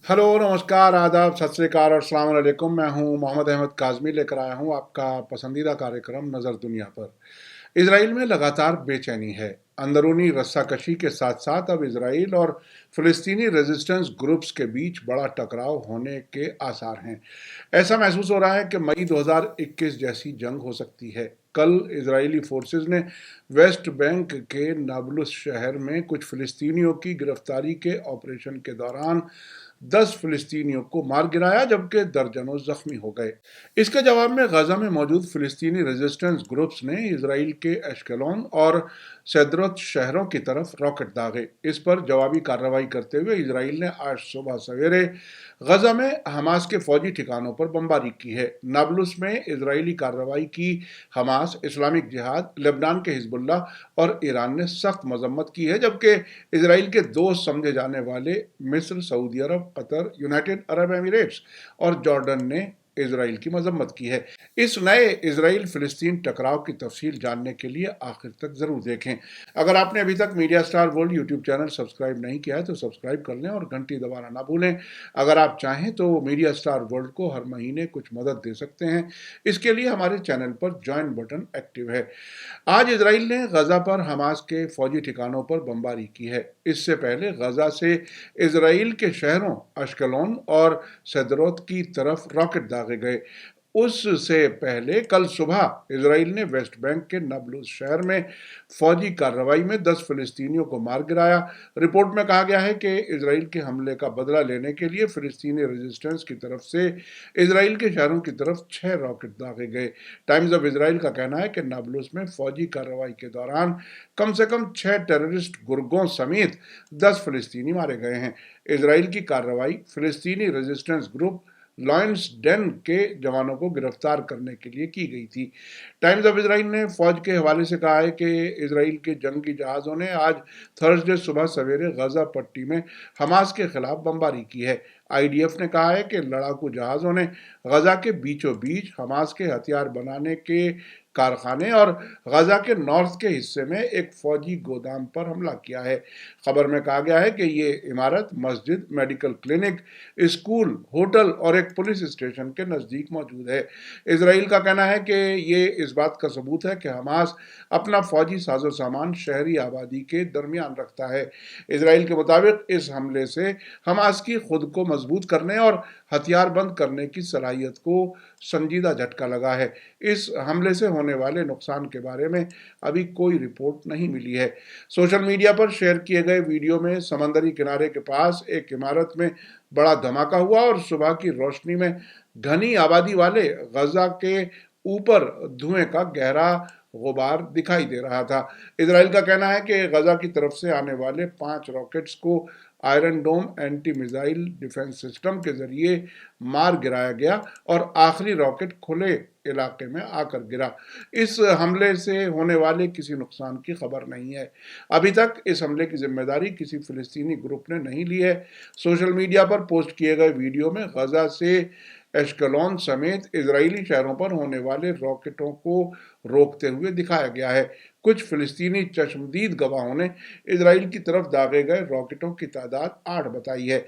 Hello, नमस्कार, आदाब, सत श्री अकाल और अस्सलाम वालेकुम। मैं हूं मोहम्मद अहमद काज़मी, लेकर आया हूं आपका पसंदीदा कार्यक्रम नज़र दुनिया पर। इसराइल में लगातार बेचैनी है। अंदरूनी रस्साकशी के साथ साथ अब इसराइल और फ़िलिस्तीनी रेजिस्टेंस ग्रुप्स के बीच बड़ा टकराव होने के आसार हैं। ऐसा महसूस हो रहा है कि मई 2021 जैसी जंग हो सकती है। कल इजरायली फोर्सेस ने वेस्ट बैंक के नाबलुस शहर में कुछ फ़िलिस्तीनियों की गिरफ्तारी के ऑपरेशन के दौरान 10 फ़िलिस्तीनियों को मार गिराया, जबकि दर्जनों जख्मी हो गए। इसके जवाब में गजा में मौजूद फ़िलिस्तीनी रेजिस्टेंस ग्रुप्स ने इसराइल के एश्केलोन और सैद्रोत शहरों की तरफ रॉकेट दागे। इस पर जवाबी कार्रवाई करते हुए इसराइल ने आज सुबह सवेरे गजा में हमास के फौजी ठिकानों पर बमबारी की है। नाबलुस में इसराइली कार्रवाई की हमास, इस्लामिक जिहाद, लेबनान के हिजबुल्ला और ईरान ने सख्त मजम्मत की है, जबकि इसराइल के दोस्त समझे जाने वाले मिस्र, सऊदी अरब, कतर, यूनाइटेड अरब एमिरेट्स और जॉर्डन ने इसराइल की मजम्मत की है। इस नए इसराइल फिलिस्तीन टकराव की तफसील जानने के लिए आखिर तक जरूर देखें। अगर आपने अभी तक media star world YouTube channel subscribe नहीं किया है तो सब्सक्राइब कर लें और घंटी दबाना ना भूलें। अगर आप चाहें तो मीडिया स्टार वर्ल्ड को हर महीने कुछ मदद दे सकते हैं। इसके लिए हमारे चैनल पर ज्वाइन बटन एक्टिव है। आज इसराइल ने गजा पर हमास के फौजी ठिकानों पर बमबारी की है। इससे पहले गजा से इसराइल के शहरों अश्कलोन और सदरोत की तरफ रॉकेट दागे गए। उससे पहले कल सुबह इसराइल ने वेस्ट बैंक के नाबलुस शहर में फौजी कार्रवाई में 10 फिलिस्तीनियों को मार गिराया। रिपोर्ट में कहा गया है कि इसराइल के हमले का बदला लेने के लिए फिलिस्तीनी रेजिस्टेंस की तरफ से इसराइल के शहरों की तरफ 6 रॉकेट दागे गए। टाइम्स ऑफ इसराइल का कहना है कि नाबलुस में फौजी कार्रवाई के दौरान कम से कम 6 टेररिस्ट गुर्गों समेत 10 फिलिस्तीनी मारे गए हैं। इसराइल की कार्रवाई फिलिस्तीनी रेजिस्टेंस ग्रुप लॉयंस डेन के जवानों को गिरफ्तार करने के लिए की गई थी। टाइम्स ऑफ इसराइल ने फौज के हवाले से कहा है कि इसराइल के जंगी जहाज़ों ने आज थर्सडे सुबह सवेरे गजा पट्टी में हमास के खिलाफ बमबारी की है। आईडीएफ ने कहा है कि लड़ाकू जहाज़ों ने गजा के बीचों बीच हमास के हथियार बनाने के कारखाने और गजा के नॉर्थ के हिस्से में एक फौजी गोदाम पर हमला किया है। खबर में कहा गया है कि ये इमारत मस्जिद, मेडिकल क्लिनिक, स्कूल, होटल और एक पुलिस स्टेशन के नज़दीक मौजूद है। इसराइल का कहना है कि ये इस बात का सबूत है कि हमास अपना फौजी साजो सामान शहरी आबादी के दरमियान रखता है। इसराइल के मुताबिक इस हमले से हमास की खुद को मजबूत करने और हथियार बंद करने की सलाहियत को संजीदा झटका लगा है। इस हमले से होने वाले नुकसान के बारे में अभी कोई रिपोर्ट नहीं मिली है। सोशल मीडिया पर शेयर किए गए वीडियो में समंदरी किनारे के पास एक इमारत में बड़ा धमाका हुआ और सुबह की रोशनी में घनी आबादी वाले गजा के ऊपर धुएं का गहरा गुबार दिखाई दे रहा था। इसराइल का कहना है कि गजा की तरफ से आने वाले 5 रॉकेट्स को आयरन डोम एंटी मिसाइल डिफेंस सिस्टम के जरिए मार गिराया गया और आखिरी रॉकेट खुले इलाके में आकर गिरा। इस हमले से होने वाले किसी नुकसान की खबर नहीं है। अभी तक इस हमले की जिम्मेदारी किसी फिलिस्तीनी ग्रुप ने नहीं ली है। सोशल मीडिया पर पोस्ट किए गए वीडियो में गजा से एश्कलोन समेत इजरायली शहरों पर होने वाले रॉकेटों को रोकते हुए दिखाया गया है। कुछ फिलिस्तीनी चश्मदीद गवाहों ने इजराइल की तरफ दागे गए रॉकेटों की तादाद 8 बताई है।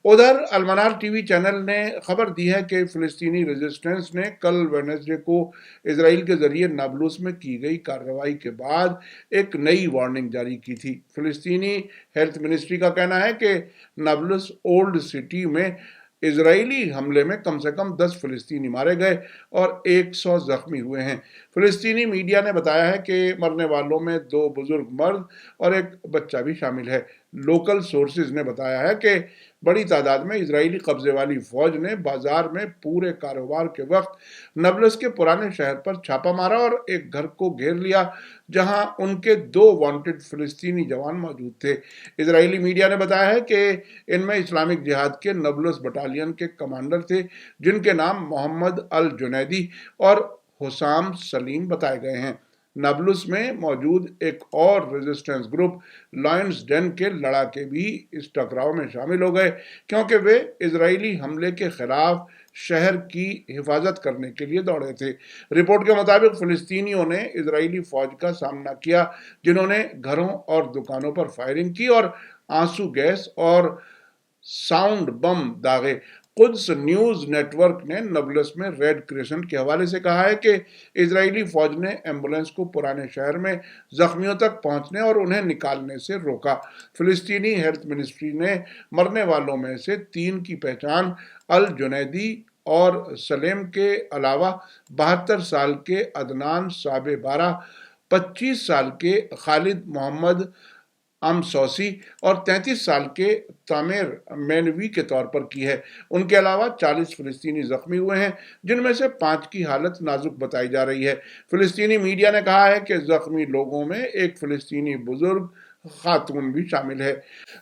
उधर अलमनार टीवी चैनल ने खबर दी है कि फिलिस्तीनी रेजिस्टेंस ने कल वेडनेसडे को इजराइल के जरिए नाबलुस में की गई कार्रवाई के बाद एक नई वार्निंग जारी की थी। फिलिस्तीनी हेल्थ मिनिस्ट्री का कहना है कि नाबलुस ओल्ड सिटी में इजरायली हमले में कम से कम 10 फिलिस्तीनी मारे गए और 100 जख्मी हुए हैं। फिलिस्तीनी मीडिया ने बताया है कि मरने वालों में 2 बुजुर्ग मर्द और एक बच्चा भी शामिल है। लोकल सोर्सेज ने बताया है कि बड़ी तादाद में इजरायली कब्जे वाली फौज ने बाजार में पूरे कारोबार के वक्त नाबलस के पुराने शहर पर छापा मारा और एक घर को घेर लिया जहां उनके 2 वांटेड फिलिस्तीनी जवान मौजूद थे। इजरायली मीडिया ने बताया है कि इनमें इस्लामिक जिहाद के नाबलस बटालियन के कमांडर थे, जिनके नाम मोहम्मद अल जुनैदी और हुसाम सलीम बताए गए हैं। नाबलुस में मौजूद एक और रेजिस्टेंस ग्रुप लॉयंस डेन के लड़ाके भी इस टकराव में शामिल हो गए, क्योंकि वे इजरायली हमले के खिलाफ शहर की हिफाजत करने के लिए दौड़े थे। रिपोर्ट के मुताबिक फिलिस्तीनियों ने इजरायली फौज का सामना किया, जिन्होंने घरों और दुकानों पर फायरिंग की और आंसू गैस और साउंड बम दागे। कुद्स न्यूज नेटवर्क ने नबलस में रेड क्रिसेंट के हवाले से कहा है कि इजरायली फौज ने एम्बुलेंस को पुराने शहर में जख्मियों तक पहुंचने और उन्हें निकालने से रोका। फिलिस्तीनी हेल्थ मिनिस्ट्री ने मरने वालों में से 3 की पहचान अल जुनैदी और सलेम के अलावा 72 साल के अदनान साबे बारा, 25 साल के खालिद मोहम्मद आमसौसी और 33 साल के तामेर मैनवी के तौर पर की है। उनके अलावा 40 फिलिस्तीनी जख्मी हुए हैं, जिनमें से 5 की हालत नाजुक बताई जा रही है। फिलिस्तीनी मीडिया ने कहा है कि जख्मी लोगों में एक फिलिस्तीनी बुजुर्ग खातून भी शामिल है।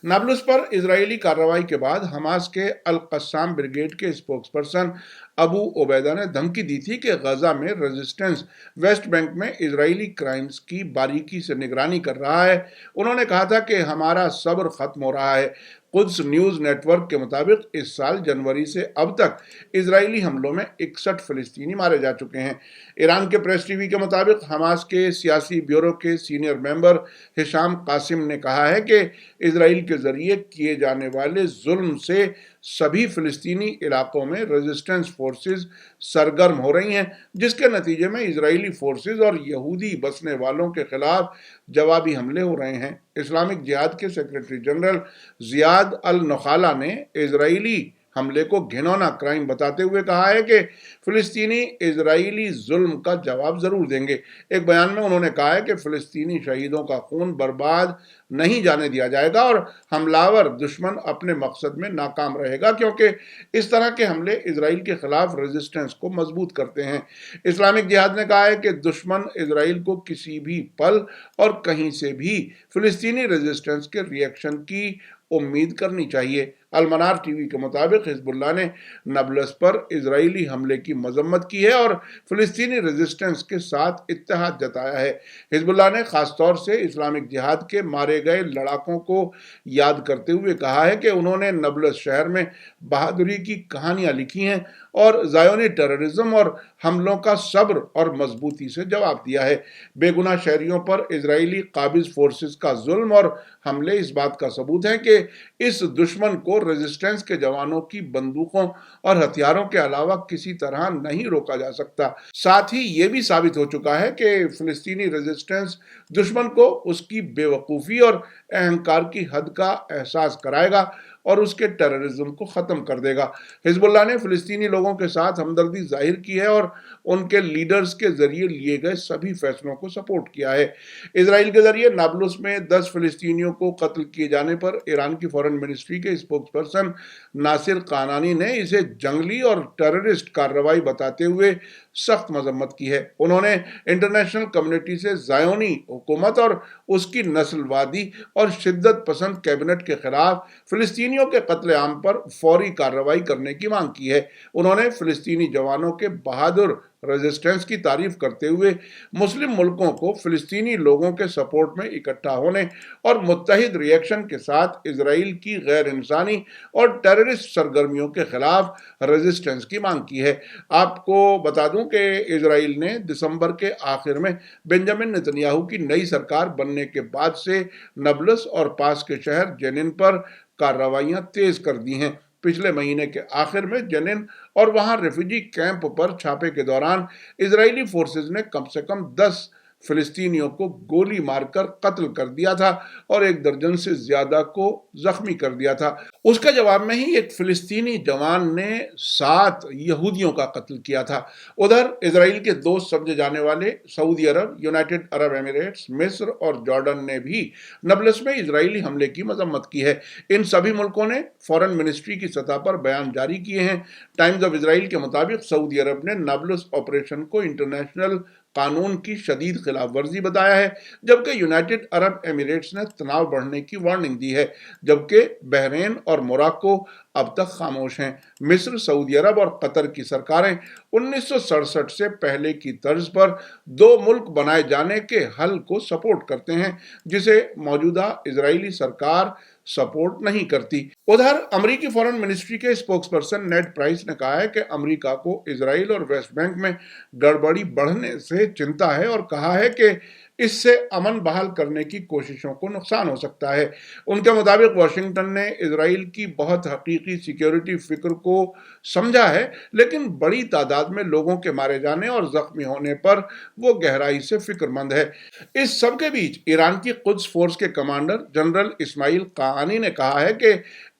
नाबलुस पर इजरायली कार्रवाई के बाद हमास के अल कस्साम ब्रिगेड के स्पोक्सपर्सन अबू ओबैदा ने धमकी दी थी कि गजा में रेजिस्टेंस वेस्ट बैंक में इजरायली क्राइम्स की बारीकी से निगरानी कर रहा है। उन्होंने कहा था कि हमारा सब्र खत्म हो रहा है। कुद्स न्यूज नेटवर्क के मुताबिक इस साल जनवरी से अब तक इजरायली हमलों में 61 फिलिस्तीनी मारे जा चुके हैं। ईरान के प्रेस टीवी के मुताबिक हमास के सियासी ब्यूरो के सीनियर मेंबर हिशाम कासिम ने कहा है कि इजराइल के जरिए किए जाने वाले जुल्म से सभी फिलिस्तीनी इलाकों में रेजिस्टेंस फोर्सेस सरगर्म हो रही हैं, जिसके नतीजे में इजरायली फोर्सेस और यहूदी बसने वालों के खिलाफ जवाबी हमले हो रहे हैं। इस्लामिक जिहाद के सेक्रेटरी जनरल जियाद अल नखाला ने इजरायली हमले को घिनौना क्राइम बताते हुए कहा है कि फिलिस्तीनी इजरायली जुल्म का जवाब जरूर देंगे। एक बयान में उन्होंने कहा है कि फिलिस्तीनी शहीदों का खून बर्बाद नहीं जाने दिया जाएगा और हमलावर दुश्मन अपने मकसद में नाकाम रहेगा, क्योंकि इस तरह के हमले इजराइल के खिलाफ रेजिस्टेंस को मजबूत करते हैं। इस्लामिक जिहाद ने कहा है कि दुश्मन इजराइल को किसी भी पल और कहीं से भी फिलिस्तीनी रेजिस्टेंस के रिएक्शन की उम्मीद करनी चाहिए। अलमनार टीवी के मुताबिक हिजबुल्लाह ने नबलस पर इजरायली हमले की मजम्मत की है और फिलिस्तीनी रेजिस्टेंस के साथ इत्तेहाद जताया है। हिजबुल्लाह ने खासतौर से इस्लामिक जिहाद के मारे गए लड़ाकों को याद करते हुए कहा है कि उन्होंने नबलस शहर में बहादुरी की कहानियां लिखी हैं और ज़ायोनी टेररिज्म और हमलों का सब्र और मजबूती से जवाब दिया है। बेगुनाह शहरियों पर इजरायली काबिज फोर्सेस का जुल्म और हमले इस बात का सबूत है कि इस दुश्मन को रेजिस्टेंस के जवानों की बंदूकों और हथियारों के अलावा किसी तरह नहीं रोका जा सकता। साथ ही ये भी साबित हो चुका है कि फिलिस्तीनी रेजिस्टेंस दुश्मन को उसकी बेवकूफ़ी और अहंकार की हद का एहसास कराएगा और उसके टेररिज्म को ख़त्म कर देगा। हिजबुल्लाह ने फ़िलिस्तीनी लोगों के साथ हमदर्दी जाहिर की है और उनके लीडर्स के ज़रिए लिए गए सभी फैसलों को सपोर्ट किया है। इजराइल के ज़रिए नाबलुस में 10 फ़िलिस्तीनियों को कत्ल किए जाने पर ईरान की फॉरेन मिनिस्ट्री के स्पोक्सपर्सन नासिर कानानी ने इसे जंगली और टेररिस्ट कार्रवाई बताते हुए सख्त मजम्मत की है। उन्होंने इंटरनेशनल कम्युनिटी से ज़ायोनी हुकूमत और उसकी नस्लवादी और शिद्दत पसंद कैबिनेट के खिलाफ फिलिस्तीनियों के कत्लेआम पर फौरी कार्रवाई करने की मांग की है। उन्होंने फिलिस्तीनी जवानों के बहादुर रेजिस्टेंस की तारीफ करते हुए मुस्लिम मुल्कों को फिलिस्तीनी लोगों के सपोर्ट में इकट्ठा होने और मुत्तहिद रिएक्शन के साथ इजराइल की गैर इंसानी और टेररिस्ट सरगर्मियों के खिलाफ रेजिस्टेंस की मांग की है। आपको बता दूं कि इजराइल ने दिसंबर के आखिर में बेंजामिन नेतन्याहू की नई सरकार बनने के बाद से नबलस और पास के शहर जेनिन पर कार्रवाइयां तेज कर दी हैं। पिछले महीने के आखिर में जेनिन और वहां रेफ्यूजी कैंप पर छापे के दौरान इजरायली फोर्सेज ने कम से कम 10 फिलिस्तीनियों को गोली मारकर कत्ल कर दिया था और 1 दर्जन से ज्यादा को जख्मी कर दिया था। उसके जवाब में ही एक फिलिस्तीनी जवान ने 7 यहूदियों का कत्ल किया था। उधर इजराइल के दोस्त समझे जाने वाले सऊदी अरब, यूनाइटेड अरब एमिरेट्स, मिस्र और जॉर्डन ने भी नबलस में इजरायली हमले की मजम्मत की है। इन सभी मुल्कों ने फॉरेन मिनिस्ट्री की सतह पर बयान जारी किए हैं। टाइम्स ऑफ इजराइल के मुताबिक सऊदी अरब ने नाबलस ऑपरेशन को इंटरनेशनल कानून की शदीद खिलाफ वर्जी बताया है, जबकि यूनाइटेड अरब एमिरेट्स ने तनाव बढ़ने की वार्निंग दी है, जबकि बहरीन और मोरक्को अब तक खामोश हैं। मिस्र, सऊदी अरब और कतर की सरकारें 1967 से पहले की तर्ज पर 2 मुल्क बनाए जाने के हल को सपोर्ट करते हैं, जिसे मौजूदा इजरायली सरकार सपोर्ट नहीं करती। उधर अमेरिकी फॉरेन मिनिस्ट्री के स्पोक्स पर्सन नेड प्राइस ने कहा है कि अमेरिका को इजराइल और वेस्ट बैंक में गड़बड़ी बढ़ने से चिंता है और कहा है कि इससे अमन बहाल करने की कोशिशों को नुकसान हो सकता है। उनके मुताबिक वाशिंगटन ने इजराइल की बहुत हकीकी सिक्योरिटी फिक्र को समझा है, लेकिन बड़ी तादाद में लोगों के मारे जाने और जख्मी होने पर वो गहराई से फिक्रमंद है। इस सब के बीच ईरान की कुद्स फोर्स के कमांडर जनरल इस्माइल कानी ने कहा है कि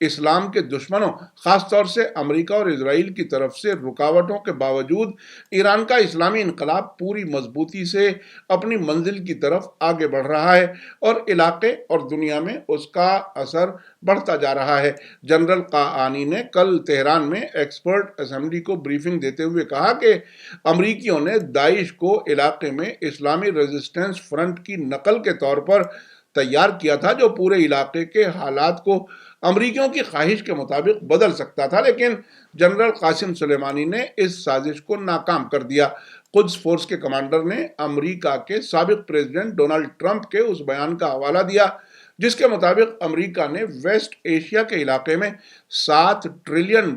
इस्लाम के दुश्मनों, खासतौर से अमेरिका और इजराइल की तरफ से रुकावटों के बावजूद ईरान का इस्लामी इनकलाब पूरी मजबूती से अपनी मंजिल की तरफ आगे बढ़ रहा है और इलाके और दुनिया में उसका असर बढ़ता जा रहा है। जनरल कानी ने कल तेहरान में एक्सपर्ट असेंबली को ब्रीफिंग देते हुए कहा कि अमरीकियों ने दाइश को इलाके में इस्लामी रेजिस्टेंस फ्रंट की नकल के तौर पर तैयार किया था, जो पूरे इलाके के हालात को अमरीकियों की ख्वाहिश के मुताबिक बदल सकता था, लेकिन जनरल कासिम सुलेमानी ने इस साजिश को नाकाम कर दिया। कुद्स फोर्स के कमांडर ने अमरीका के साबिक प्रेसिडेंट डोनाल्ड ट्रंप के उस बयान का हवाला दिया जिसके मुताबिक अमेरिका ने वेस्ट एशिया के इलाके में $7 ट्रिलियन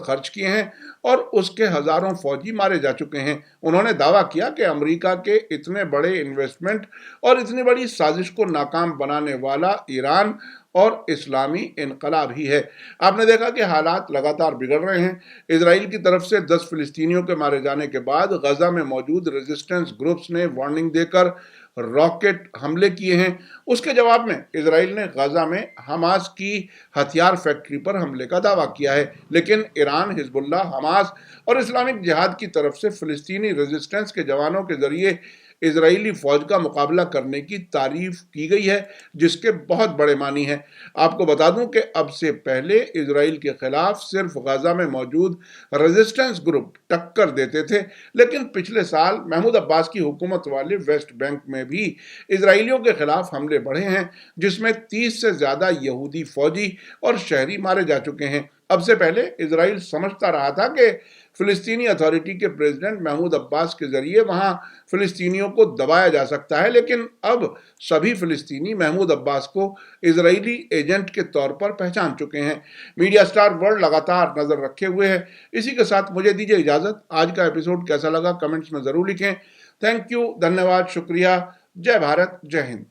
खर्च किए हैं और उसके हजारों फौजी मारे जा चुके हैं। उन्होंने दावा किया कि अमेरिका के इतने बड़े इन्वेस्टमेंट और इतनी बड़ी साजिश को नाकाम बनाने वाला ईरान और इस्लामी इनकलाब ही है। आपने देखा कि हालात लगातार बिगड़ रहे हैं। इजराइल की तरफ से 10 फिलिस्तीनियों के मारे जाने के बाद गजा में मौजूद रेजिस्टेंस ग्रुप्स ने वार्निंग देकर रॉकेट हमले किए हैं। उसके जवाब में इजराइल ने गजा में हमास की हथियार फैक्ट्री पर हमले का दावा किया है, लेकिन ईरान, हिजबुल्लाह, हमास और इस्लामिक जिहाद की तरफ से फिलिस्तीनी रेजिस्टेंस के जवानों के जरिए इजरायली फौज का मुकाबला करने की तारीफ की गई है, जिसके बहुत बड़े मानी हैं। आपको बता दूं कि अब से पहले इजराइल के खिलाफ सिर्फ गजा में मौजूद रेजिस्टेंस ग्रुप टक्कर देते थे, लेकिन पिछले साल महमूद अब्बास की हुकूमत वाले वेस्ट बैंक में भी इजराइलियों के खिलाफ हमले बढ़े हैं, जिसमें 30 से ज्यादा यहूदी फौजी और शहरी मारे जा चुके हैं। अब से पहले इजराइल समझता रहा था कि फिलिस्तीनी अथॉरिटी के प्रेसिडेंट महमूद अब्बास के जरिए वहां फिलिस्तीनियों को दबाया जा सकता है, लेकिन अब सभी फिलिस्तीनी महमूद अब्बास को इजरायली एजेंट के तौर पर पहचान चुके हैं। मीडिया स्टार वर्ल्ड लगातार नजर रखे हुए है। इसी के साथ मुझे दीजिए इजाजत। आज का एपिसोड कैसा लगा कमेंट्स में जरूर लिखें। थैंक यू, धन्यवाद, शुक्रिया। जय भारत, जय हिंद।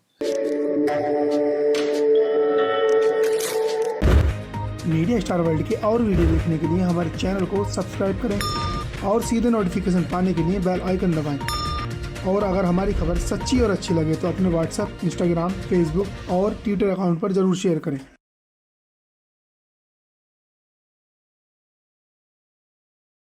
मीडिया स्टार वर्ल्ड के और वीडियो देखने के लिए हमारे चैनल को सब्सक्राइब करें और सीधे नोटिफिकेशन पाने के लिए बेल आइकन दबाएं। और अगर हमारी खबर सच्ची और अच्छी लगे तो अपने व्हाट्सएप, इंस्टाग्राम, फेसबुक और ट्विटर अकाउंट पर जरूर शेयर करें।